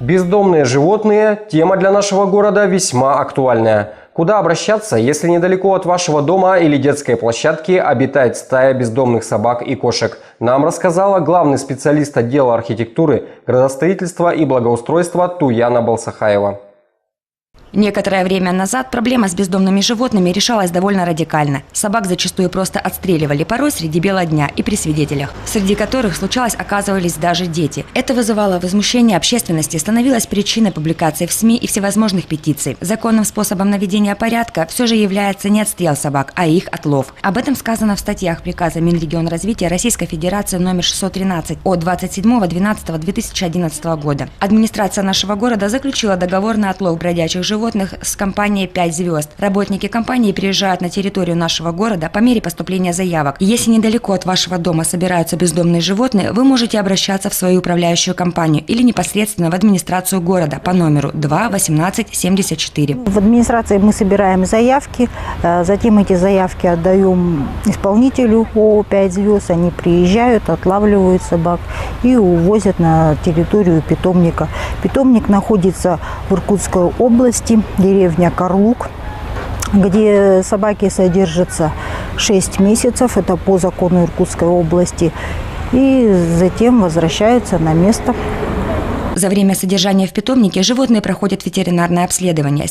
Бездомные животные – тема для нашего города весьма актуальная. Куда обращаться, если недалеко от вашего дома или детской площадки обитает стая бездомных собак и кошек? Нам рассказала главный специалист отдела архитектуры, градостроительства и благоустройства Туяна Балсахаева. Некоторое время назад проблема с бездомными животными решалась довольно радикально. Собак зачастую просто отстреливали, порой среди бела дня и при свидетелях, среди которых случалось оказывались даже дети. Это вызывало возмущение общественности, становилось причиной публикаций в СМИ и всевозможных петиций. Законным способом наведения порядка все же является не отстрел собак, а их отлов. Об этом сказано в статьях приказа Минрегионразвития Российской Федерации номер 613 от 27.12.2011 года. Администрация нашего города заключила договор на отлов бродячих животных с компанией «5 звезд». Работники компании приезжают на территорию нашего города по мере поступления заявок. И если недалеко от вашего дома собираются бездомные животные, вы можете обращаться в свою управляющую компанию или непосредственно в администрацию города по номеру 2 18 74. В администрации мы собираем заявки, затем эти заявки отдаем исполнителю ООО «5 звезд». Они приезжают, отлавливают собак и увозят на территорию питомника. Питомник находится в Иркутской области, деревня Карлук, где собаки содержатся 6 месяцев, это по закону Иркутской области, и затем возвращаются на место. За время содержания в питомнике животные проходят ветеринарное обследование,